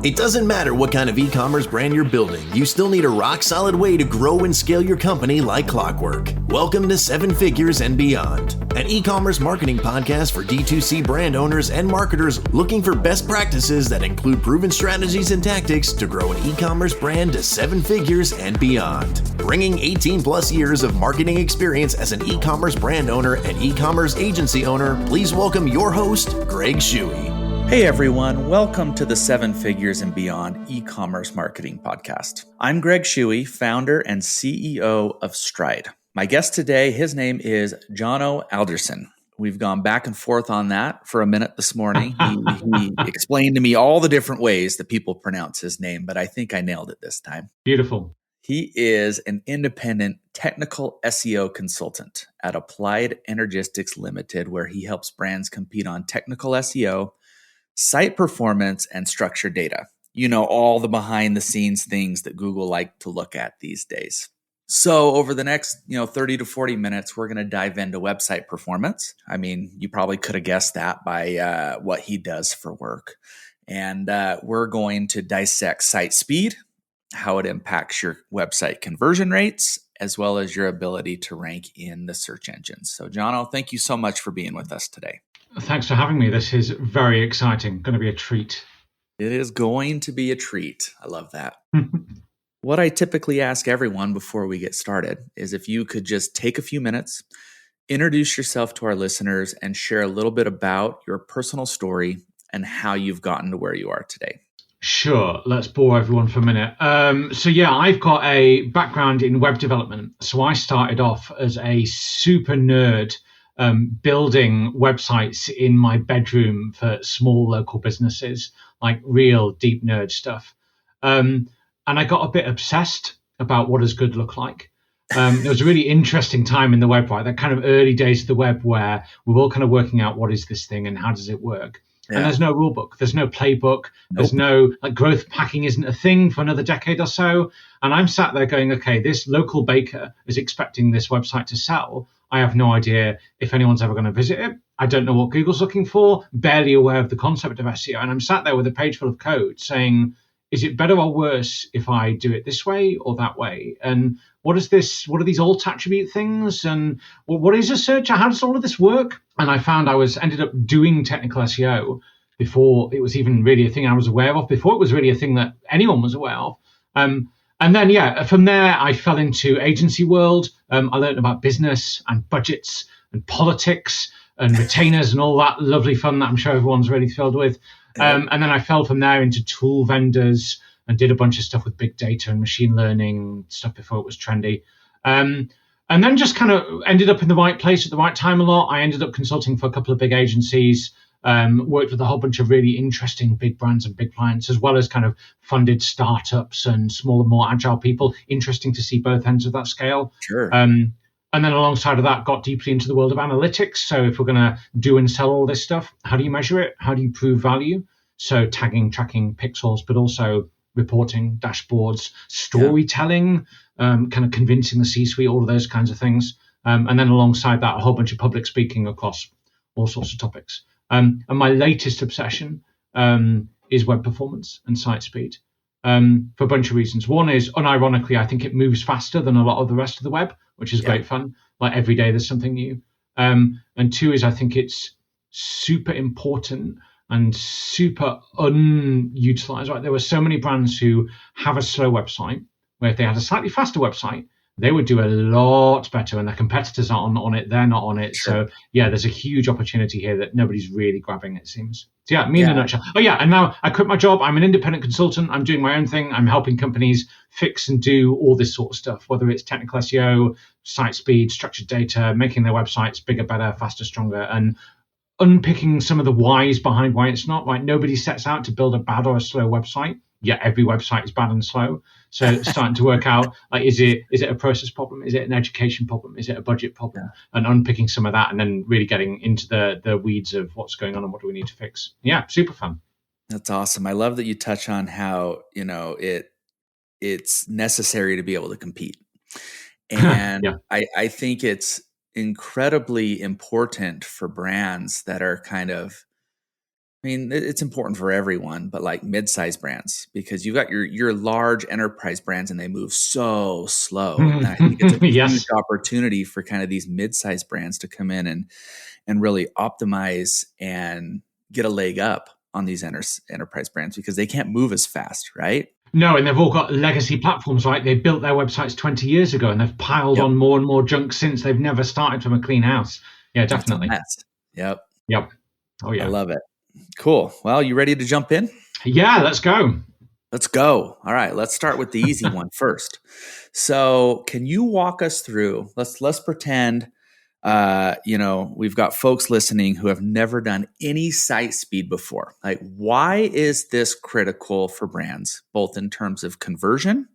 It doesn't matter what kind of e-commerce brand you're building, you still need a rock-solid way to grow and scale your company like clockwork. Welcome to Seven Figures and Beyond, an e-commerce marketing podcast for D2C brand owners and marketers looking for best practices that include proven strategies and tactics to grow an e-commerce brand to 7 figures and beyond. Bringing 18 plus years of marketing experience as an e-commerce brand owner and e-commerce agency owner, please welcome your host, Greg Shuey. Hey everyone, welcome to the Seven Figures and Beyond e-commerce marketing podcast. I'm Greg Shuey, founder and CEO of Stride. My guest today, his name is Jono Alderson. We've gone back and forth on that for a minute this morning. He explained to me all the different ways that people pronounce his name, but I think I nailed it this time. Beautiful. He is an independent technical SEO consultant at Applied Energistics Limited, where he helps brands compete on technical SEO, site performance, and structured data. You know, all the behind the scenes things that Google like to look at these days. So over the next, 30 to 40 minutes, we're going to dive into website performance. I mean, you probably could have guessed that by what he does for work. And we're going to dissect site speed, how it impacts your website conversion rates, as well as your ability to rank in the search engines. So Jono, thank you so much for being with us today. Thanks for having me. This is very exciting. Going to be a treat. It is going to be a treat. I love that. What I typically ask everyone before we get started is if you could just take a few minutes, introduce yourself to our listeners, and share a little bit about your personal story and how you've gotten to where you are today. Sure. Let's bore everyone for a minute. I've got a background in web development. So I started off as a super nerd building websites in my bedroom for small local businesses, like real deep nerd stuff. And I got a bit obsessed about what does good look like. There was a really interesting time in the web, right? That kind of early days of the web where we're all kind of working out what is this thing and how does it work? Yeah. And there's no rule book. There's no playbook. There's no growth hacking isn't a thing for another decade or so. And I'm sat there going, okay, this local baker is expecting this website to sell. I have no idea if anyone's ever going to visit it. I don't know what Google's looking for, barely aware of the concept of SEO. And I'm sat there with a page full of code saying, is it better or worse if I do it this way or that way? And what is this? What are these alt attribute things? And what is a search? How does all of this work? And I found I ended up doing technical SEO before it was even really a thing I was aware of, before it was really a thing that anyone was aware of. And then, from there, I fell into agency world. I learned about business and budgets and politics and retainers and all that lovely fun that I'm sure everyone's really thrilled with. And then I fell from there into tool vendors and did a bunch of stuff with big data and machine learning stuff before it was trendy. And then just kind of ended up in the right place at the right time a lot. I ended up consulting for a couple of big agencies. Worked with a whole bunch of really interesting big brands and big clients, as well as kind of funded startups and smaller, more agile people. Interesting to see both ends of that scale. Sure. And then alongside of that, got deeply into the world of analytics. So if we're going to do and sell all this stuff, how do you measure it? How do you prove value? So tagging, tracking, pixels, but also reporting, dashboards, storytelling, kind of convincing the C-suite, all of those kinds of things. And then alongside that, a whole bunch of public speaking across all sorts of topics. And my latest obsession is web performance and site speed for a bunch of reasons. One is, unironically, I think it moves faster than a lot of the rest of the web, which is great fun. Like every day there's something new. And two is I think it's super important and super unutilized. Right? There were so many brands who have a slow website where if they had a slightly faster website, they would do a lot better, and their competitors aren't on it. They're not on it. Sure. So there's a huge opportunity here that nobody's really grabbing, it seems. So in a nutshell. And now I quit my job. I'm an independent consultant. I'm doing my own thing. I'm helping companies fix and do all this sort of stuff, whether it's technical SEO, site speed, structured data, making their websites bigger, better, faster, stronger, and unpicking some of the whys behind why it's not. Right? Nobody sets out to build a bad or a slow website. Yet every website is bad and slow. So it's starting to work out, is it a process problem? Is it an education problem? Is it a budget problem? And unpicking some of that and then really getting into the weeds of what's going on and what do we need to fix. Yeah, super fun. That's awesome. I love that you touch on how, it's necessary to be able to compete. And I think it's incredibly important for brands that are kind of I mean, it's important for everyone, but like mid-sized brands, because you've got your large enterprise brands and they move so slow. And I think it's a huge Yes. opportunity for kind of these mid-sized brands to come in and really optimize and get a leg up on these enterprise brands because they can't move as fast, right? No, and they've all got legacy platforms, right? They built their websites 20 years ago and they've piled Yep. on more and more junk since. They've never started from a clean house. Yeah, definitely. That's a mess. Yep. Yep. Oh, yeah. I love it. Cool. Well, you ready to jump in? Yeah, let's go. Let's go. All right, let's start with the easy one first. So, can you walk us through? Let's pretend, we've got folks listening who have never done any site speed before. Like, why is this critical for brands, both in terms of conversion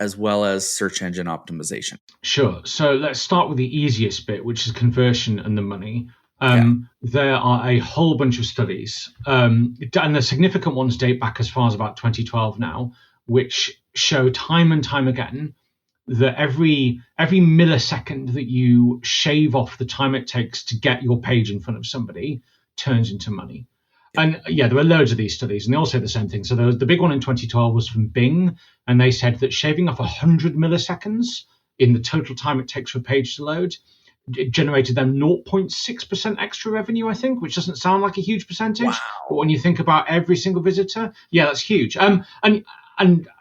as well as search engine optimization? Sure. So let's start with the easiest bit, which is conversion and the money. There are a whole bunch of studies, and the significant ones date back as far as about 2012 now, which show time and time again that every millisecond that you shave off the time it takes to get your page in front of somebody turns into money. And yeah, there are loads of these studies, and they all say the same thing. So the big one in 2012 was from Bing, and they said that shaving off 100 milliseconds in the total time it takes for a page to load, it generated them 0.6% extra revenue, I think, which doesn't sound like a huge percentage. Wow. But when you think about every single visitor, yeah, that's huge. And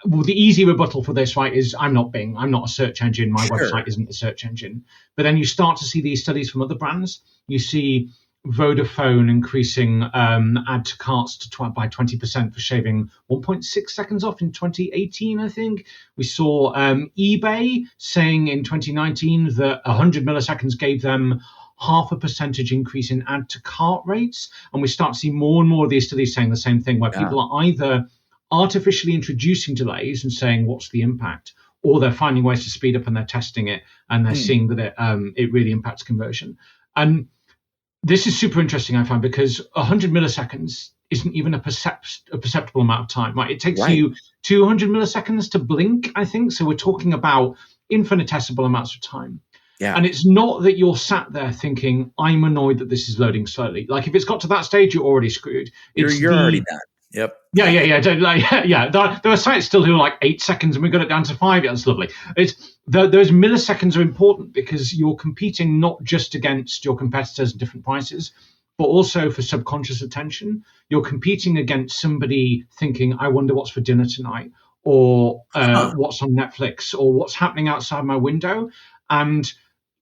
well, the easy rebuttal for this, right, is I'm not Bing. I'm not a search engine. My website isn't a search engine. But then you start to see these studies from other brands. You see Vodafone increasing add to carts by 20% for shaving 1.6 seconds off in 2018, I think. We saw eBay saying in 2019 that 100 milliseconds gave them 0.5% increase in add to cart rates. And we start to see more and more of these studies saying the same thing, where people are either artificially introducing delays and saying, what's the impact? Or they're finding ways to speed up and they're testing it and they're seeing that it really impacts conversion. And this is super interesting, I find, because 100 milliseconds isn't even a perceptible amount of time. Right? It takes you 200 milliseconds to blink, I think. So we're talking about infinitesimal amounts of time. Yeah. And it's not that you're sat there thinking, I'm annoyed that this is loading slowly. Like if it's got to that stage, you're already screwed. You're already done. Yep. Yeah. There are sites still who are like 8 seconds, and we got it down to 5. Yeah, that's lovely. Those milliseconds are important because you're competing not just against your competitors at different prices, but also for subconscious attention. You're competing against somebody thinking, I wonder what's for dinner tonight, or what's on Netflix, or what's happening outside my window. And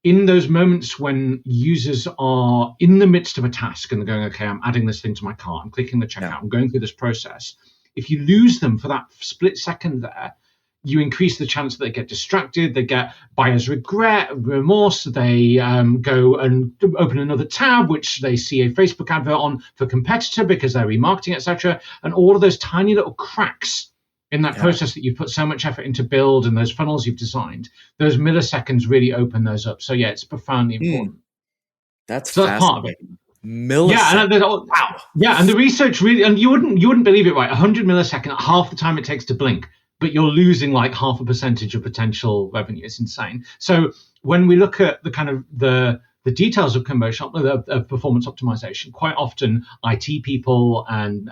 in those moments when users are in the midst of a task and they're going, okay, I'm adding this thing to my cart, I'm clicking the checkout, I'm going through this process. If you lose them for that split second there, you increase the chance that they get distracted, they get buyer's regret, remorse, they go and open another tab, which they see a Facebook advert on for competitor because they're remarketing, etc. And all of those tiny little cracks in that process that you've put so much effort into build and those funnels you've designed, those milliseconds really open those up. So yeah, it's profoundly important. That's part of it. Milliseconds. Yeah, wow. Yeah, and the research really, and you wouldn't believe it, right? 100 milliseconds, half the time it takes to blink, but you're losing like 0.5% of potential revenue. It's insane. So when we look at the kind of the details of commercial of performance optimization, quite often IT people and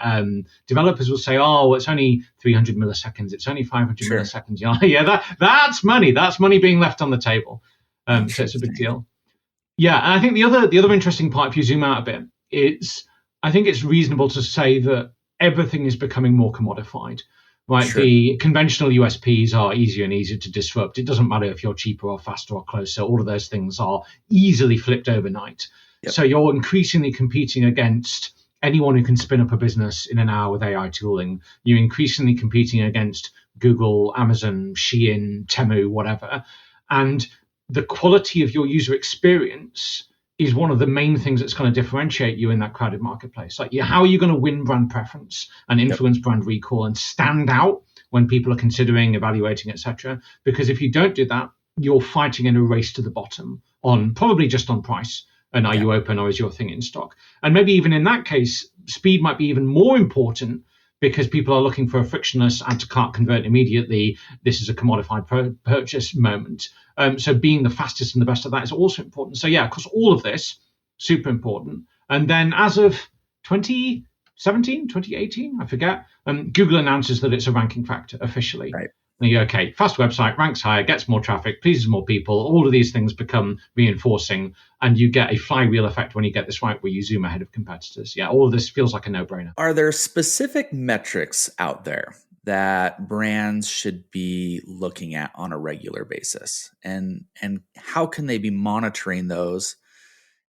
developers will say, "Oh, it's only 300 milliseconds. It's only 500 milliseconds." Yeah, that's money. That's money being left on the table. So it's a big deal. Yeah, and I think the other interesting part, if you zoom out a bit, is I think it's reasonable to say that everything is becoming more commodified. Right, the conventional USPs are easier and easier to disrupt. It doesn't matter if you're cheaper or faster or closer. All of those things are easily flipped overnight. Yep. So you're increasingly competing against anyone who can spin up a business in an hour with AI tooling. You're increasingly competing against Google, Amazon, Shein, Temu, whatever. And the quality of your user experience is one of the main things that's going to differentiate you in that crowded marketplace. Like, how are you going to win brand preference and influence brand recall and stand out when people are considering, evaluating, etc.? Because if you don't do that, you're fighting in a race to the bottom on probably just on price. And are you open, or is your thing in stock? And maybe even in that case, speed might be even more important because people are looking for a frictionless add to cart, convert immediately. This is a commodified purchase moment. So being the fastest and the best at that is also important. So yeah, of course, all of this, super important. And then as of 20 2018, I forget. Google announces that it's a ranking factor officially. Right. And you go, okay, fast website, ranks higher, gets more traffic, pleases more people. All of these things become reinforcing, and you get a flywheel effect when you get this right, where you zoom ahead of competitors. Yeah, all of this feels like a no-brainer. Are there specific metrics out there that brands should be looking at on a regular basis? And how can they be monitoring those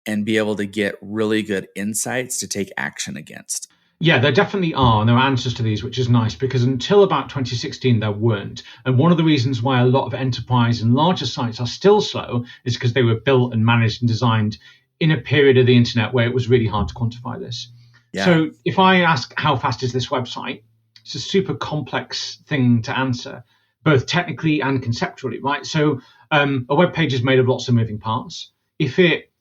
and be able to get really good insights to take action against? Yeah, there definitely are. And there are answers to these, which is nice, because until about 2016, there weren't. And one of the reasons why a lot of enterprise and larger sites are still slow is because they were built and managed and designed in a period of the internet where it was really hard to quantify this. Yeah. So if I ask, how fast is this website? It's a super complex thing to answer, both technically and conceptually, right? So a web page is made of lots of moving parts.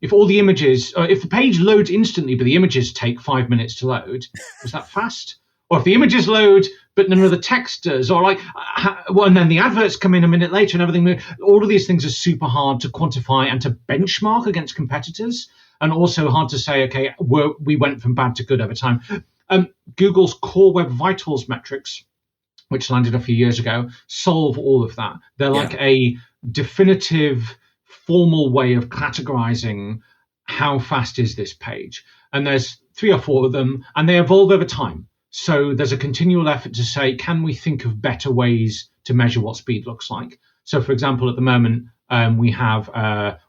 If all the images, if the page loads instantly, but the images take 5 minutes to load, is that fast? Or if the images load, but none of the text does, or and then the adverts come in a minute later and everything, all of these things are super hard to quantify and to benchmark against competitors, and also hard to say, okay, we went from bad to good over time. Google's Core Web Vitals metrics, which landed a few years ago, solve all of that. They're like a definitive, formal way of categorizing how fast is this page. And there's 3 or 4 of them, and they evolve over time. So there's a continual effort to say, can we think of better ways to measure what speed looks like? So, for example, at the moment, we have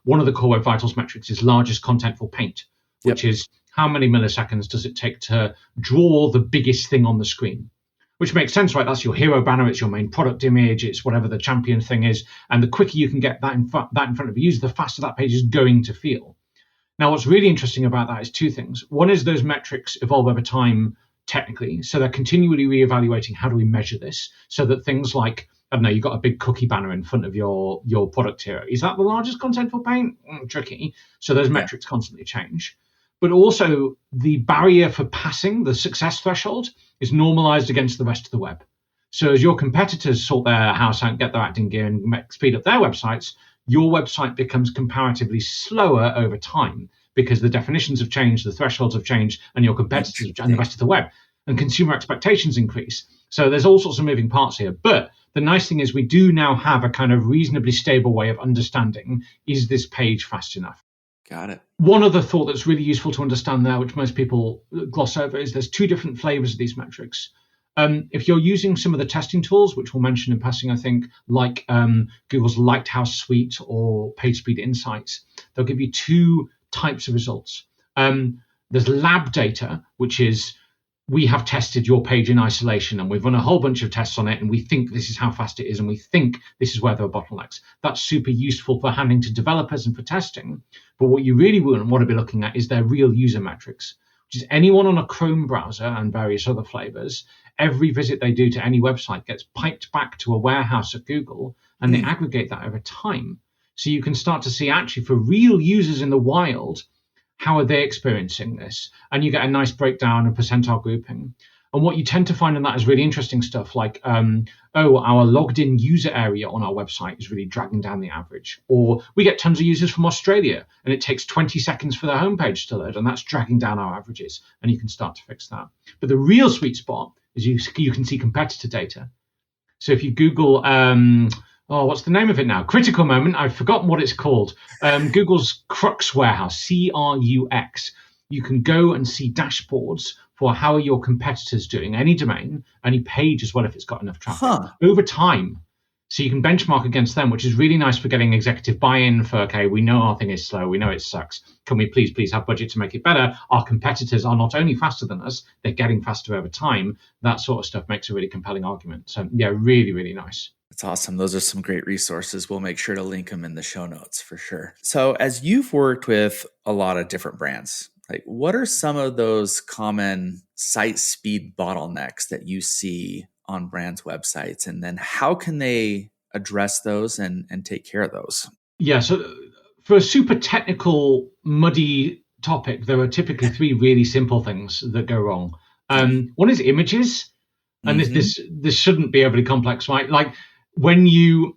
one of the Core Web Vitals metrics is largest contentful paint, which is how many milliseconds does it take to draw the biggest thing on the screen? Which makes sense, right? That's your hero banner, it's your main product image, it's whatever the champion thing is. And the quicker you can get that in front of a user, the faster that page is going to feel. Now, what's really interesting about that is 2 things. One is those metrics evolve over time technically. So they're continually reevaluating, how do we measure this? So that things like, I don't know, you've got a big cookie banner in front of your product hero. Is that the largest contentful paint? Tricky. So those metrics constantly change. But also the barrier for passing, the success threshold, is normalized against the rest of the web. So as your competitors sort their house out, get their acting gear and speed up their websites, your website becomes comparatively slower over time because the definitions have changed, the thresholds have changed, and your competitors and the rest of the web. And consumer expectations increase. So there's all sorts of moving parts here. But the nice thing is we do now have a kind of reasonably stable way of understanding, is this page fast enough? Got it. One other thought that's really useful to understand there, which most people gloss over, is there's 2 different flavors of these metrics. If you're using some of the testing tools, which we'll mention in passing, I think, like Google's Lighthouse Suite or PageSpeed Insights, they'll give you 2 types of results. There's lab data, which is, we have tested your page in isolation and we've run a whole bunch of tests on it and we think this is how fast it is and we think this is where there are bottlenecks. That's super useful for handing to developers and for testing. But what you really want to be looking at is their real user metrics, which is anyone on a Chrome browser and various other flavors. Every visit they do to any website gets piped back to a warehouse at Google, and they aggregate that over time. So you can start to see, actually, for real users in the wild, how are they experiencing this? And you get a nice breakdown of percentile grouping. And what you tend to find in that is really interesting stuff like, our logged in user area on our website is really dragging down the average. Or we get tons of users from Australia and it takes 20 seconds for their homepage to load, and that's dragging down our averages. And you can start to fix that. But the real sweet spot is you can see competitor data. So if you Google, what's the name of it now? Critical Moment. I've forgotten what it's called. Google's Crux Warehouse, CRUX. You can go and see dashboards for how are your competitors doing, any domain, any page as well, if it's got enough traffic, over time. So you can benchmark against them, which is really nice for getting executive buy-in for, okay, we know our thing is slow, we know it sucks. Can we please have budget to make it better? Our competitors are not only faster than us, they're getting faster over time. That sort of stuff makes a really compelling argument. So yeah, really, really nice. That's awesome. Those are some great resources. We'll make sure to link them in the show notes for sure. So as you've worked with a lot of different brands, like what are some of those common site speed bottlenecks that you see on brands' websites? And then how can they address those and take care of those? Yeah, so for a super technical, muddy topic, there are typically 3 really simple things that go wrong. One is images. And this shouldn't be overly complex, right? Like when you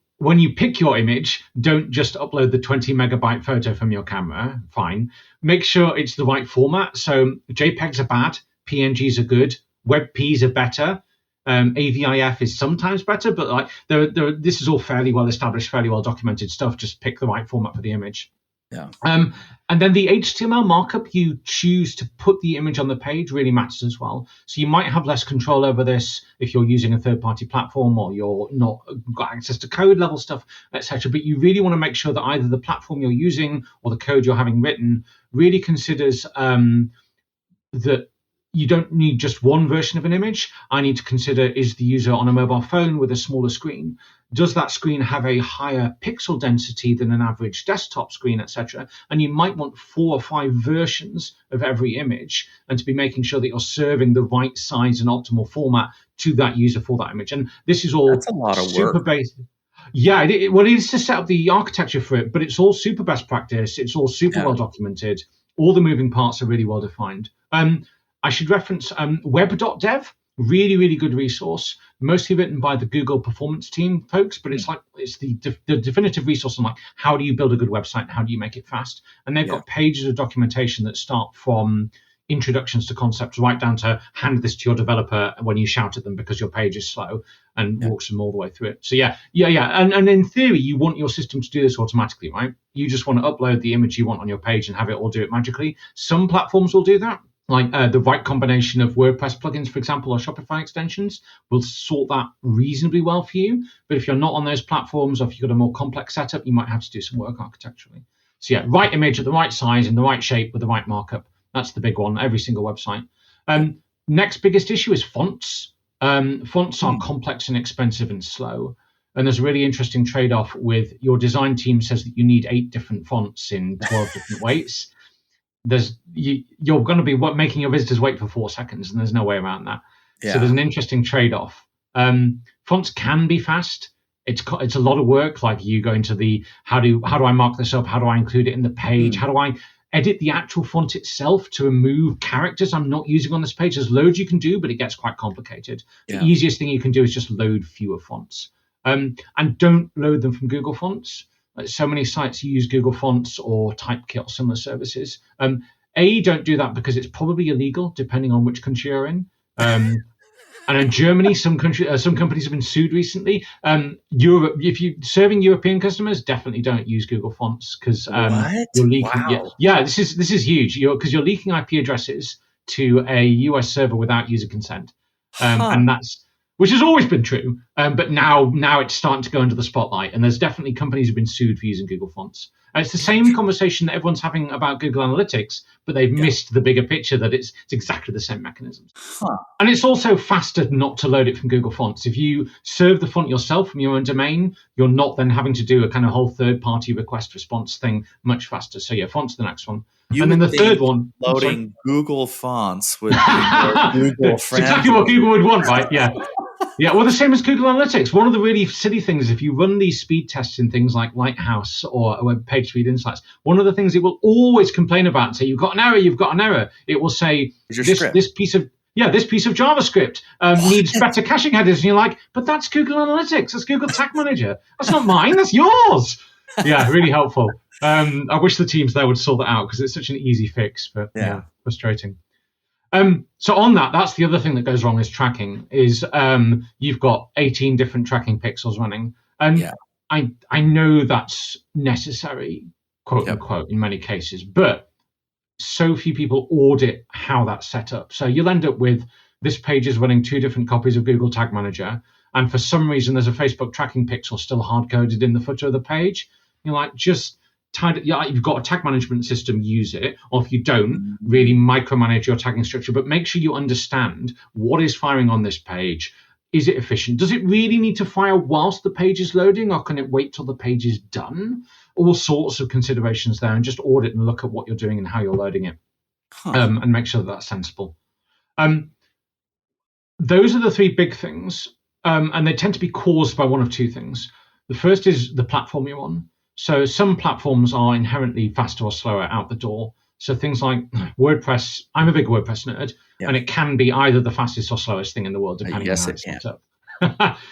pick your image, don't just upload the 20 megabyte photo from your camera. Fine. Make sure it's the right format. So JPEGs are bad. PNGs are good. WebPs are better. AVIF is sometimes better, but like this is all fairly well established, fairly well documented stuff. Just pick the right format for the image. Yeah. And then the HTML markup you choose to put the image on the page really matters as well. So you might have less control over this if you're using a third-party platform or you're not got access to code level stuff, etc. But you really want to make sure that either the platform you're using or the code you're having written really considers that you don't need just one version of an image. I need to consider, is the user on a mobile phone with a smaller screen? Does that screen have a higher pixel density than an average desktop screen, etc.? And you might want 4 or 5 versions of every image, and to be making sure that you're serving the right size and optimal format to that user for that image. And this is all That's a lot of super work. basic. Yeah, it is to set up the architecture for it, but it's all super best practice. It's all super well documented. All the moving parts are really well defined. I should reference web.dev, really, really good resource, mostly written by the Google performance team folks, but it's the definitive resource on like how do you build a good website and how do you make it fast. And they've got pages of documentation that start from introductions to concepts right down to hand this to your developer when you shout at them because your page is slow, and walks them all the way through it. So yeah. And in theory, you want your system to do this automatically, right? You just want to upload the image you want on your page and have it all do it magically. Some platforms will do that. Like the right combination of WordPress plugins, for example, or Shopify extensions will sort that reasonably well for you. But if you're not on those platforms, or if you've got a more complex setup, you might have to do some work architecturally. So yeah, right image at the right size, in the right shape, with the right markup. That's the big one, every single website. Next biggest issue is fonts. Fonts are complex and expensive and slow. And there's a really interesting trade-off with your design team says that you need 8 different fonts in 12 different weights. You're going to be making your visitors wait for 4 seconds, and there's no way around that. Yeah. So there's an interesting trade-off. Fonts can be fast. It's a lot of work. Like you go into the how do I mark this up? How do I include it in the page? How do I edit the actual font itself to remove characters I'm not using on this page? There's loads you can do, but it gets quite complicated. The easiest thing you can do is just load fewer fonts, and don't load them from Google Fonts. So many sites use Google Fonts or Typekit or similar services. Don't do that because it's probably illegal, depending on which country you're in. And in Germany, some companies have been sued recently. Europe, if you're serving European customers, definitely don't use Google Fonts because you're leaking. Wow. Yeah, this is huge. Because you're leaking IP addresses to a US server without user consent, and that's. Which has always been true, but now it's starting to go into the spotlight, and there's definitely companies who've been sued for using Google Fonts. It's the same conversation that everyone's having about Google Analytics, but they've missed the bigger picture that it's exactly the same mechanisms. And it's also faster not to load it from Google Fonts. If you serve the font yourself from your own domain, you're not then having to do a kind of whole third-party request response thing much faster. So yeah, Font's the next one. And then the third one, loading Google Fonts with Google friends. Exactly what Google would want, right? Yeah. Yeah, well, the same as Google Analytics. One of the really silly things, if you run these speed tests in things like Lighthouse or Web PageSpeed Insights, one of the things it will always complain about and say, you've got an error. It will say, this piece of JavaScript needs better caching headers. And you're like, but that's Google Analytics. That's Google Tag Manager. That's not mine. That's yours. Yeah, really helpful. I wish the teams there would sort that out because it's such an easy fix, but yeah frustrating. So on that's the other thing that goes wrong is tracking. Is you've got 18 different tracking pixels running, and I know that's necessary, quote unquote, in many cases, but so few people audit how that's set up. So you'll end up with this page is running 2 different copies of Google Tag Manager, and for some reason there's a Facebook tracking pixel still hard coded in the footer of the page. You're like, just you've got a tag management system, use it, or if you don't, really micromanage your tagging structure, but make sure you understand what is firing on this page. Is it efficient? Does it really need to fire whilst the page is loading, or can it wait till the page is done? All sorts of considerations there, and just audit and look at what you're doing and how you're loading it, and make sure that that's sensible. Those are the 3 big things, and they tend to be caused by one of 2 things. The first is the platform you're on. So some platforms are inherently faster or slower out the door. So things like WordPress, I'm a big WordPress nerd, and it can be either the fastest or slowest thing in the world, depending on how it's set up.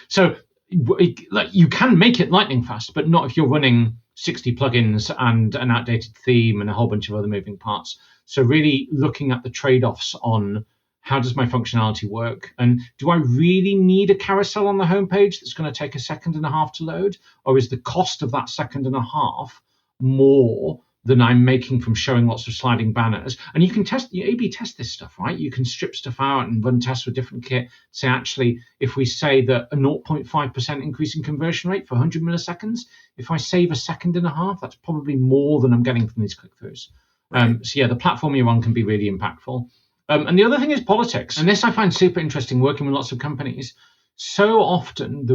So you can make it lightning fast, but not if you're running 60 plugins and an outdated theme and a whole bunch of other moving parts. So really looking at the trade-offs on how does my functionality work? And do I really need a carousel on the homepage that's going to take a second and a half to load? Or is the cost of that second and a half more than I'm making from showing lots of sliding banners? And you can A/B test this stuff, right? You can strip stuff out and run tests with different kit. Say, actually, if we say that a 0.5% increase in conversion rate for 100 milliseconds, if I save a second and a half, that's probably more than I'm getting from these click-throughs. Right. So yeah, the platform you're on can be really impactful. And the other thing is politics. And this I find super interesting working with lots of companies. So often,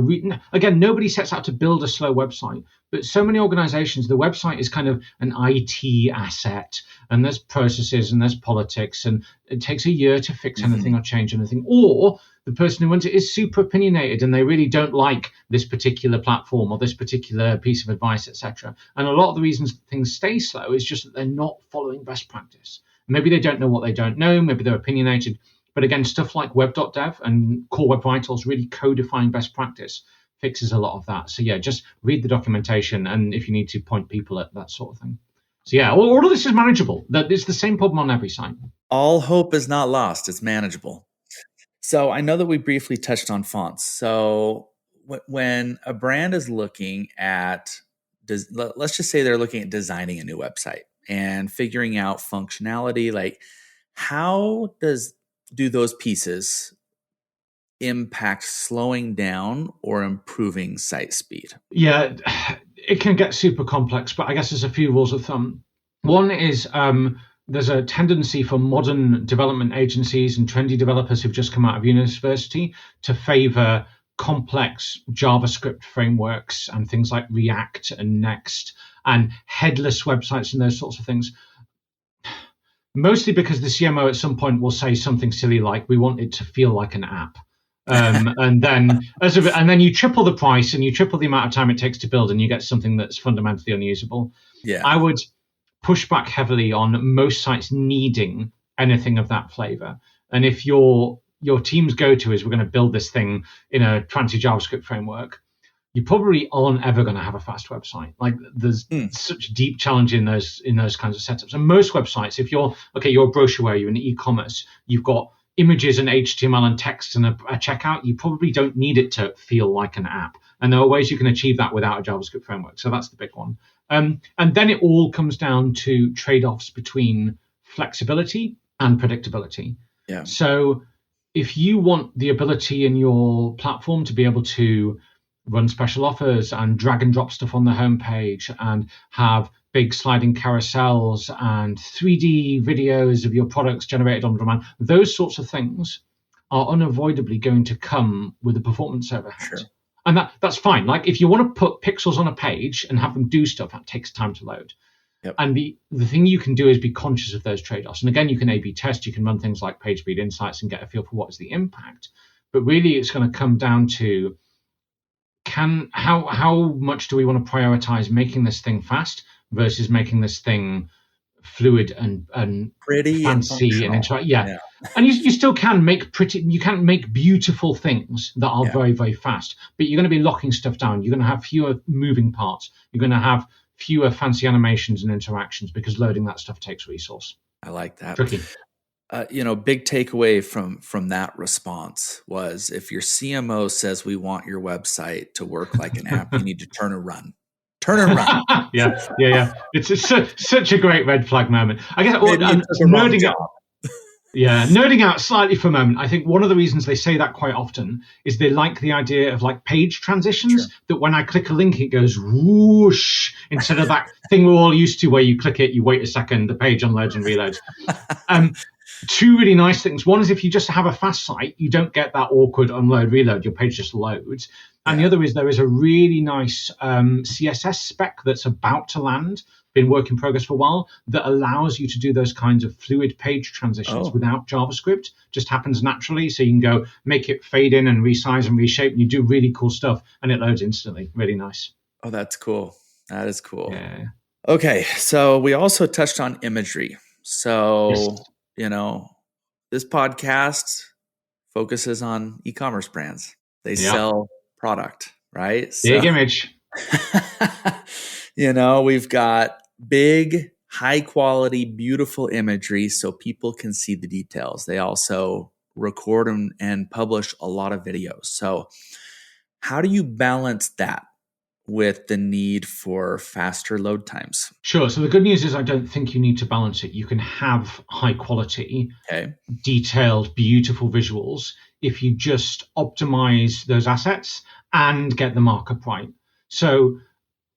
again, nobody sets out to build a slow website, but so many organizations, the website is kind of an IT asset, and there's processes and there's politics, and it takes a year to fix anything or change anything. Or the person who runs it is super opinionated and they really don't like this particular platform or this particular piece of advice, etc. And a lot of the reasons things stay slow is just that they're not following best practice. Maybe they don't know what they don't know. Maybe they're opinionated. But again, stuff like web.dev and Core Web Vitals really codifying best practice fixes a lot of that. So yeah, just read the documentation, and if you need to, point people at that sort of thing. So yeah, all of this is manageable. It's the same problem on every site. All hope is not lost. It's manageable. So I know that we briefly touched on fonts. So when a brand is looking at, let's just say they're looking at designing a new website and figuring out functionality, like how do those pieces impact slowing down or improving site speed? Yeah, it can get super complex, but I guess there's a few rules of thumb. One is there's a tendency for modern development agencies and trendy developers who've just come out of university to favor complex JavaScript frameworks and things like React and Next and headless websites and those sorts of things. Mostly because the CMO at some point will say something silly like, we want it to feel like an app. And then you triple the price and you triple the amount of time it takes to build, and you get something that's fundamentally unusable. Yeah. I would push back heavily on most sites needing anything of that flavor. And if your team's go-to is we're going to build this thing in a fancy JavaScript framework, you probably aren't ever going to have a fast website. Like there's such deep challenge in those kinds of setups. And most websites, if you're a brochureware, you're in e-commerce, you've got images and HTML and text and a checkout, you probably don't need it to feel like an app. And there are ways you can achieve that without a JavaScript framework. So that's the big one. And then it all comes down to trade-offs between flexibility and predictability. Yeah. So if you want the ability in your platform to be able to run special offers and drag and drop stuff on the homepage and have big sliding carousels and 3D videos of your products generated on demand, those sorts of things are unavoidably going to come with a performance overhead. Sure. And that's fine. Like if you want to put pixels on a page and have them do stuff, that takes time to load. Yep. And the thing you can do is be conscious of those trade-offs. And again, you can A/B test, you can run things like page speed insights and get a feel for what is the impact. But really, it's going to come down to how much do we want to prioritize making this thing fast versus making this thing fluid and pretty fancy and interactive. Yeah. And you still can make beautiful things that are very, very fast, but you're going to be locking stuff down. You're going to have fewer moving parts. You're going to have fewer fancy animations and interactions because loading that stuff takes resource. I like that. Tricky. Big takeaway from that response was if your CMO says we want your website to work like an app, you need to turn and run. Yeah. It's such a great red flag moment. I guess nerding out slightly for a moment. I think one of the reasons they say that quite often is they like the idea of like page transitions. Sure. That when I click a link, it goes whoosh instead of that thing we're all used to where you click it, you wait a second, the page unloads and reloads. Two really nice things. One is if you just have a fast site, you don't get that awkward unload, reload. Your page just loads. And the other is there is a really nice CSS spec that's about to land, been work in progress for a while, that allows you to do those kinds of fluid page transitions without JavaScript. Just happens naturally. So you can go make it fade in and resize and reshape, and you do really cool stuff, and it loads instantly. Really nice. Oh, that's cool. That is cool. Yeah. Okay. So we also touched on imagery. So... Yes. This podcast focuses on e-commerce brands. They sell product, right? Big image. We've got big, high quality, beautiful imagery so people can see the details. They also record and publish a lot of videos. So how do you balance that with the need for faster load times? Sure. So the good news is I don't think you need to balance it. You can have high quality, detailed, beautiful visuals if you just optimize those assets and get the markup right. So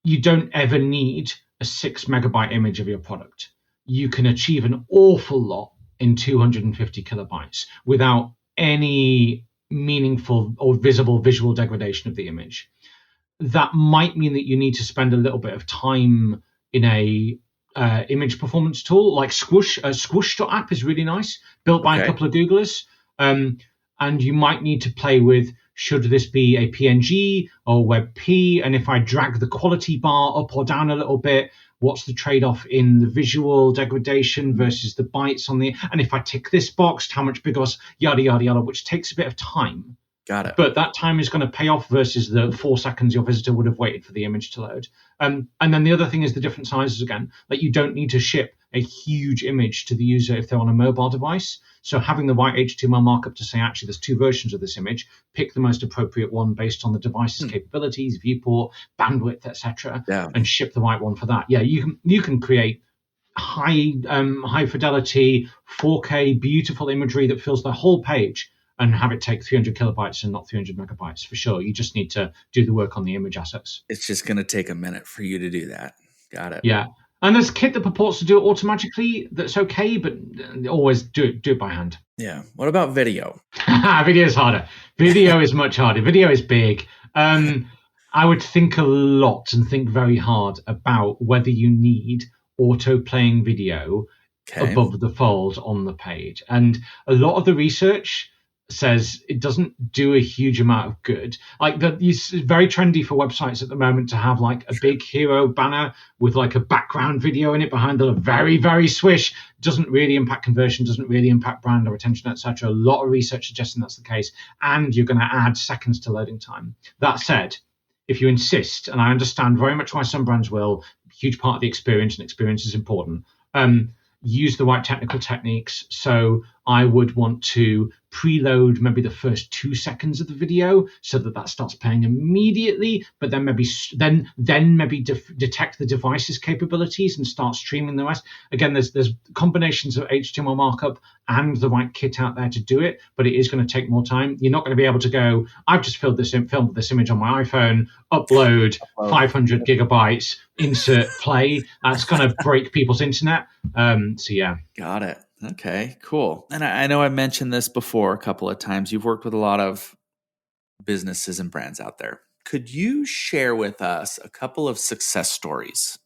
you don't ever need a 6 megabyte image of your product. You can achieve an awful lot in 250 kilobytes without any meaningful or visible visual degradation of the image. That might mean that you need to spend a little bit of time in a image performance tool like Squoosh. Squoosh.app is really nice, built by a couple of Googlers. And you might need to play with, should this be a PNG or WebP? And if I drag the quality bar up or down a little bit, what's the trade-off in the visual degradation versus the bytes on the, and if I tick this box, how much bigger, yada, yada, yada, which takes a bit of time. Got it. But that time is going to pay off versus the 4 seconds your visitor would have waited for the image to load. And then the other thing is the different sizes again. Like you don't need to ship a huge image to the user if they're on a mobile device. So having the right HTML markup to say, actually, there's 2 versions of this image, pick the most appropriate one based on the device's capabilities, viewport, bandwidth, etc., and ship the right one for that. Yeah, you can create high fidelity, 4K, beautiful imagery that fills the whole page and have it take 300 kilobytes and not 300 megabytes for sure. You just need to do the work on the image assets. It's just going to take a minute for you to do that. Got it. Yeah. And there's kit that purports to do it automatically. That's okay, but always do it by hand. Yeah. What about video? Video is harder. Video is much harder. Video is big. I would think a lot and think very hard about whether you need auto-playing video above the fold on the page. And a lot of the research says it doesn't do a huge amount of good. Like it's very trendy for websites at the moment to have like a big hero banner with like a background video in it behind the very, very swish. Doesn't really impact conversion, doesn't really impact brand or retention, etc. A lot of research suggesting that's the case, and you're going to add seconds to loading time. That said, if you insist, and I understand very much why some brands will, huge part of the experience, and experience is important, use the right technical techniques. So I would want to preload maybe the first 2 seconds of the video so that starts playing immediately, but then maybe detect the device's capabilities and start streaming the rest. Again, there's combinations of HTML markup and the right kit out there to do it, but it is going to take more time. You're not going to be able to go, I've just filmed this image on my iPhone, upload 500 gigabytes, insert play. That's going to break people's internet. So yeah. Got it. Okay, cool. And I know I mentioned this before a couple of times. You've worked with a lot of businesses and brands out there. Could you share with us a couple of success stories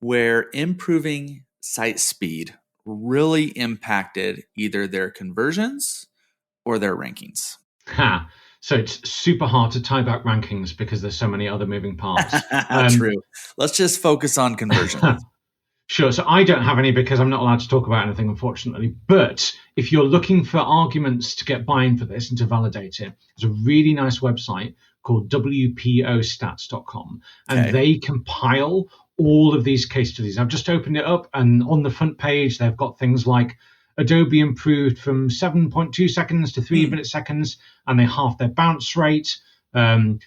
where improving site speed really impacted either their conversions or their rankings? So it's super hard to tie back rankings because there's so many other moving parts. True. Let's just focus on conversions. Sure. So I don't have any because I'm not allowed to talk about anything, unfortunately. But if you're looking for arguments to get buy-in for this and to validate it, there's a really nice website called WPOstats.com. And they compile all of these case studies. I've just opened it up, and on the front page, they've got things like Adobe improved from 7.2 seconds to 3 milliseconds, and they halved their bounce rate.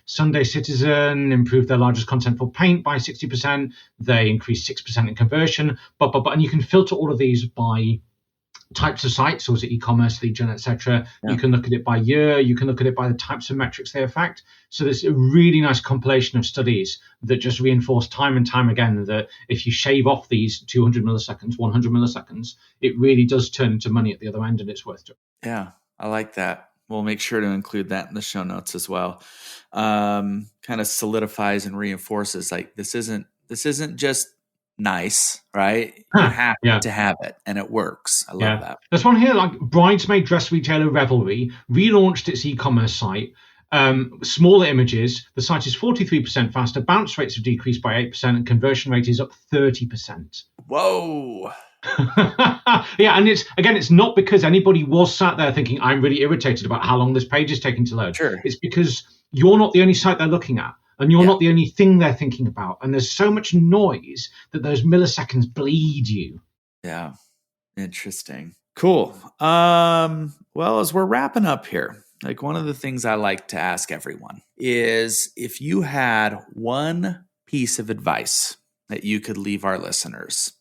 Sunday Citizen improved their largest contentful paint by 60%. They increased 6% in conversion. And you can filter all of these by types of sites. So was it e-commerce, lead gen, etc. You can look at it by year. You can look at it by the types of metrics they affect. So there's a really nice compilation of studies that just reinforce time and time again that if you shave off these 200 milliseconds, 100 milliseconds, it really does turn into money at the other end, and it's worth it. Yeah, I like that. We'll make sure to include that in the show notes as well. Kind of solidifies and reinforces like this isn't just nice, right? You have to have it, and it works. I love that. There's one here like bridesmaid dress retailer Revelry relaunched its e-commerce site. Smaller images. The site is 43% faster. Bounce rates have decreased by 8%, and conversion rate is up 30%. Whoa. Yeah, and it's not because anybody was sat there thinking I'm really irritated about how long this page is taking to load. Sure. It's because you're not the only site they're looking at, and you're not the only thing they're thinking about, and there's so much noise that those milliseconds bleed you. Yeah, interesting. Cool. Well, as we're wrapping up here, like one of the things I like to ask everyone is if you had one piece of advice that you could leave our listeners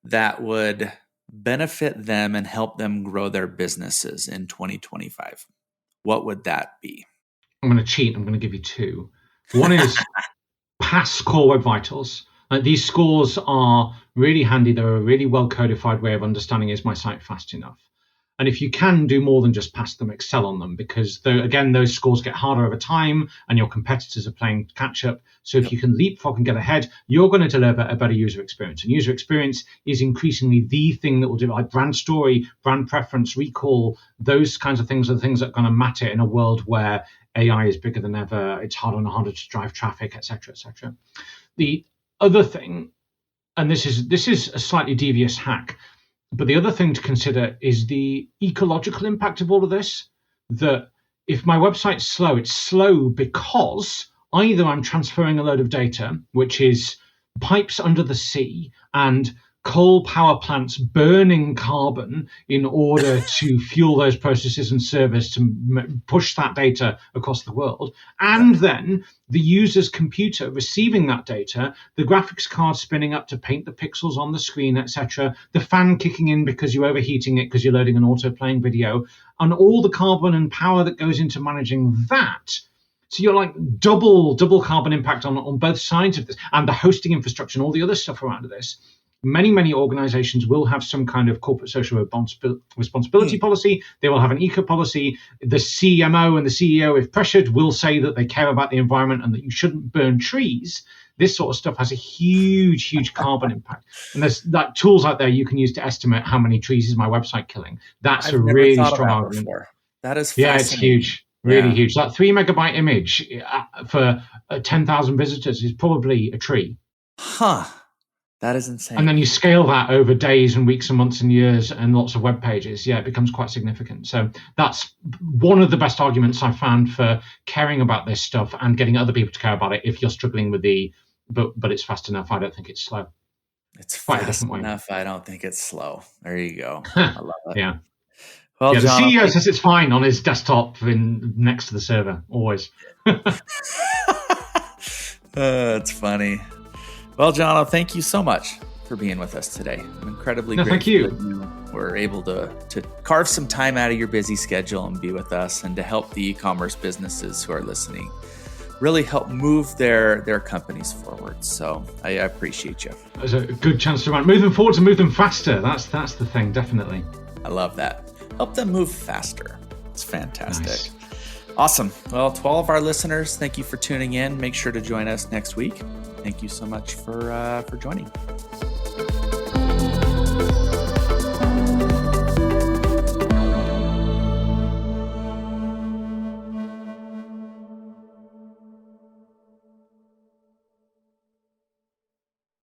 that would benefit them and help them grow their businesses in 2025, what would that be? I'm going to cheat. I'm going to give you two. One is pass Core Web Vitals. These scores are really handy. They're a really well codified way of understanding, is my site fast enough? And if you can do more than just pass them, excel on them, because again, those scores get harder over time and your competitors are playing catch up. So if you can leapfrog and get ahead, you're going to deliver a better user experience. And user experience is increasingly the thing that will do, like brand story, brand preference, recall, those kinds of things are the things that are going to matter in a world where AI is bigger than ever. It's harder and harder to drive traffic, et cetera, et cetera. The other thing, and this is a slightly devious hack, but the other thing to consider is the ecological impact of all of this. That if my website's slow, it's slow because either I'm transferring a load of data, which is pipes under the sea and coal power plants burning carbon in order to fuel those processes and servers to push that data across the world. And then the user's computer receiving that data, the graphics card spinning up to paint the pixels on the screen, etc., the fan kicking in because you're overheating it because you're loading an auto-playing video, and all the carbon and power that goes into managing that. So you're like double carbon impact on both sides of this, and the hosting infrastructure and all the other stuff around this. Many organizations will have some kind of corporate social responsibility policy. They will have an eco policy. The CMO and the CEO, if pressured, will say that they care about the environment and that you shouldn't burn trees. This sort of stuff has a huge carbon impact. And there's like tools out there you can use to estimate how many trees is my website killing. That's a really strong argument. That is fascinating. Yeah, it's huge. Really huge. That 3 megabyte image for 10,000 visitors is probably a tree. Huh. That is insane. And then you scale that over days and weeks and months and years and lots of web pages. Yeah, it becomes quite significant. So that's one of the best arguments I've found for caring about this stuff and getting other people to care about it. If you're struggling with but it's fast enough, I don't think it's slow. It's fast enough. I don't think it's slow. There you go. I love it. Yeah. Well, yeah, the Jono, CEO says it's fine on his desktop next to the server, always. It's funny. Well, Jono, thank you so much for being with us today. I'm incredibly grateful thank you. that you were able to carve some time out of your busy schedule and be with us and to help the e-commerce businesses who are listening really help move their companies forward. So I appreciate you. There's a good chance to move them forward, to move them faster. That's the thing, definitely. I love that. Help them move faster. It's fantastic. Nice. Awesome. Well, to all of our listeners, thank you for tuning in. Make sure to join us next week. Thank you so much for joining.